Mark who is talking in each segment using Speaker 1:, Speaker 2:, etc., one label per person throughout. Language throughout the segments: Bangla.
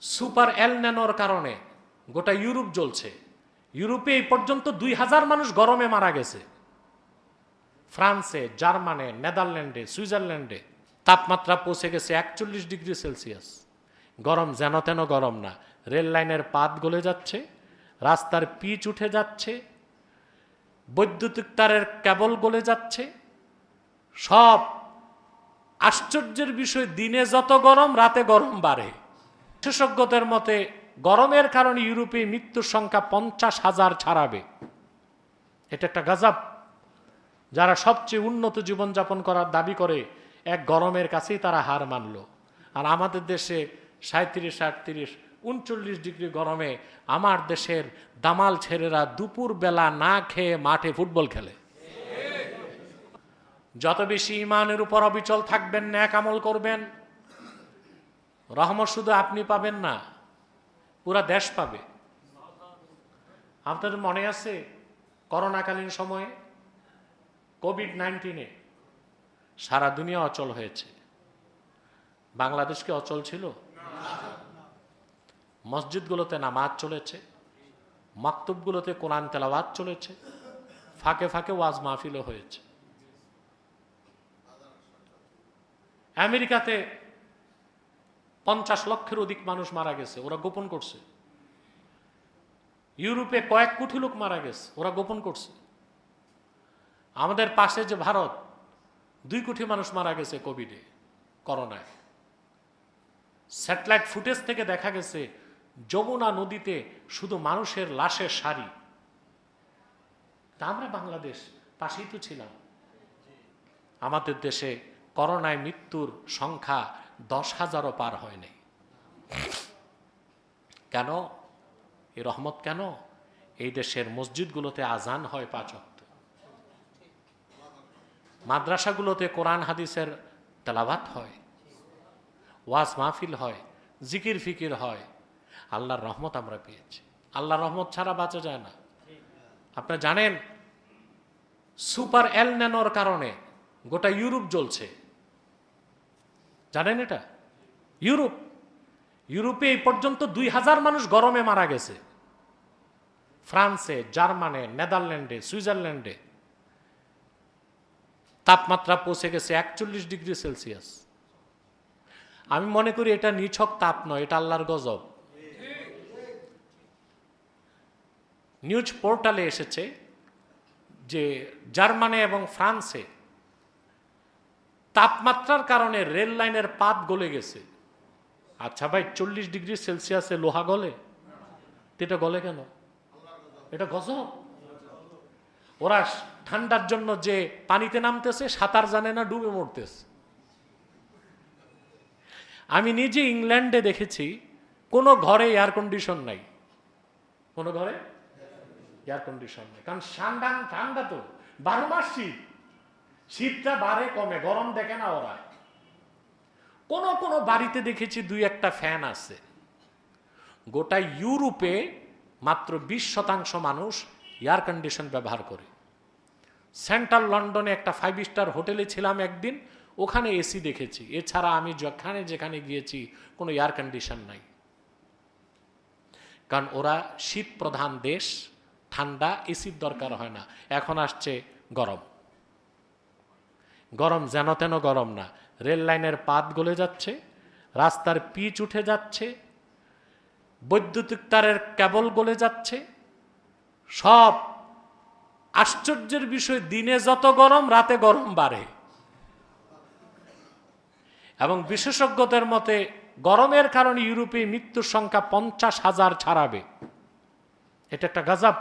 Speaker 1: সুপার এল ন্যানোর কারণে গোটা ইউরোপ জ্বলছে। ইউরোপে এই পর্যন্ত 2000 মানুষ গরমে মারা গেছে। ফ্রান্সে, জার্মানে, নেদারল্যান্ডে, সুইজারল্যান্ডে তাপমাত্রা পৌঁছে গেছে 41 ডিগ্রি সেলসিয়াস। গরম যেন তেন গরম না, রেল লাইনের পাত গলে যাচ্ছে, রাস্তার পিচ উঠে যাচ্ছে, বৈদ্যুতিক তারের কেবল গলে যাচ্ছে। সব আশ্চর্যের বিষয়, দিনে যত গরম রাতে গরম বাড়ে। বিশেষজ্ঞদের মতে গরমের কারণে ইউরোপে মৃত্যুর সংখ্যা 50,000 ছাড়াবে। এটা একটা গজব। যারা সবচেয়ে উন্নত জীবনযাপন করার দাবি করে এক গরমের কাছেই তারা হার মানল। আর আমাদের দেশে 37, 38, 39 ডিগ্রি গরমে আমার দেশের দামাল ছেলেরা দুপুর বেলা না খেয়ে মাঠে ফুটবল খেলে। যত বেশি ইমানের উপর অবিচল থাকবেন, নেক আমল করবেন, রহমত শুধু আপনি পাবেন না, পুরা দেশ পাবে। আপনাদের মনে আছে করোনাকালীন সময়ে কোভিড-19 সারা দুনিয়া অচল হয়েছে, বাংলাদেশ কি অচল ছিল? মসজিদগুলোতে নামাজ চলেছে, মাকতুবগুলোতে কোরআন তেলাওয়াত চলেছে, ফাঁকে ফাঁকে ওয়াজ মাহফিলও হয়েছে। আমেরিকাতে 50 লক্ষের অধিক মানুষ মারা গেছে, ওরা গোপন করছে। ইউরোপে কয়েক কোটি লোক মারা গেছে, ওরা গোপন করছে। আমাদের পাশে যে ভারত, 2 কোটি মানুষ মারা গেছে কোভিডে, করোনায়। স্যাটেলাইট ফুটেজ থেকে দেখা গেছে যমুনা নদীতে শুধু মানুষের লাশের সারি। তা আমরা বাংলাদেশ পাশেই তো ছিলাম। আমাদের দেশে করোনায় মৃত্যুর সংখ্যা 10,000ও পার হয়নি। কেন? এই রহমত কেন? এই দেশের মসজিদগুলোতে আজান হয় 5 ওয়াক্ত, মাদ্রাসাগুলোতে কোরআন হাদিসের তেলাওয়াত হয়, ওয়াজ মাহফিল হয়, জিকির ফিকির হয়। আল্লাহর রহমত আমরা পেয়েছি। আল্লাহর রহমত ছাড়া বাঁচা যায় না। আপনারা জানেন সুপার এল ন্যানোর কারণে গোটা ইউরোপ জ্বলছে। জানেন এটা? ইউরোপে এই পর্যন্ত 2000 মানুষ গরমে মারা গেছে। ফ্রান্সে, জার্মানে, নেদারল্যান্ডে, সুইজারল্যান্ডে তাপমাত্রা পৌঁছে গেছে 41 ডিগ্রি সেলসিয়াস। আমি মনে করি এটা নিছক তাপ নয়, এটা আল্লাহর গজব। নিউজ পোর্টালে এসেছে যে জার্মানি এবং ফ্রান্সে তাপমাত্রার কারণে রেল লাইনের পাত গলে গেছে। আচ্ছা ভাই, 40 ডিগ্রি সেলসিয়াসে লোহা গলে? এটা গলে কেন? এটা গজব। ওরা ঠান্ডার জন্য যে পানিতে নামতেছে, সাঁতার জানে না, ডুবে মরতেছে। আমি নিজে ইংল্যান্ডে দেখেছি কোনো ঘরে এয়ার কন্ডিশন নাই, কোনো ঘরে এয়ার কন্ডিশন নেই। কারণ ঠান্ডা তো 12 মাস শীত, শীতটা বাড়ে কমে, গরম দেখে না ওরা। কোন কোন বাড়িতে দেখেছি 2-1টা ফ্যান আছে। গোটা ইউরোপে মাত্র 20% মানুষ এয়ার কন্ডিশন ব্যবহার করে। সেন্ট্রাল লন্ডনে একটা 5 স্টার হোটেলে ছিলাম একদিন, ওখানে এসি দেখেছি। এছাড়া আমি যেখানে গিয়েছি কোনো এয়ার কন্ডিশন নাই। কারণ ওরা শীত প্রধান দেশ, ঠান্ডা, এসির দরকার হয় না। এখন আসছে গরম। গরম যেন তেন গরম না, রেল লাইনের পাত গলে যাচ্ছে, রাস্তার পিচ উঠে যাচ্ছে, বৈদ্যুতিক তারের কেবল গলে যাচ্ছে। সব আশ্চর্যের বিষয়, দিনে যত গরম রাতে গরম বাড়ে। এবং বিশেষজ্ঞদের মতে গরমের কারণে ইউরোপে মৃত্যুর সংখ্যা 50,000 ছাড়াবে। এটা একটা গজব।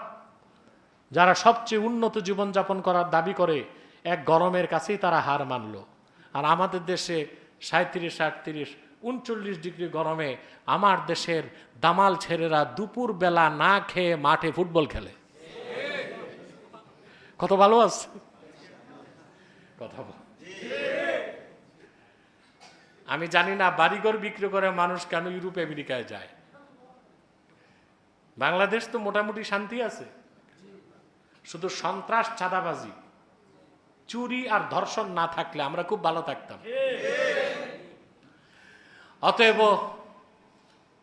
Speaker 1: যারা সবচেয়ে উন্নত জীবনযাপন করার দাবি করে এক গরমের কাছেই তারা হার মানল। আর আমাদের দেশে 37, 38, 39 ডিগ্রি গরমে আমার দেশের দামাল ছেলেরা দুপুর বেলা না খেয়ে মাঠে ফুটবল খেলে। কত ভালো আছে কথা বল। আমি জানি না বাড়িঘর বিক্রি করে মানুষ কেন ইউরোপ আমেরিকায় যায়। বাংলাদেশ তো মোটামুটি শান্তি আছে, শুধু সন্ত্রাস, চাঁদাবাজি, চুরি আর ধর্ষণ না থাকলে আমরা খুব ভালো থাকতাম। অতএব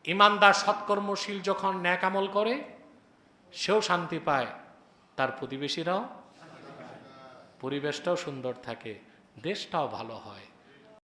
Speaker 1: ইমানদার সৎকর্মশীল যখন ন্যাক আমল করে সেও শান্তি পায়, তার প্রতিবেশীরাও, পরিবেশটাও সুন্দর থাকে, দেশটাও ভালো হয়।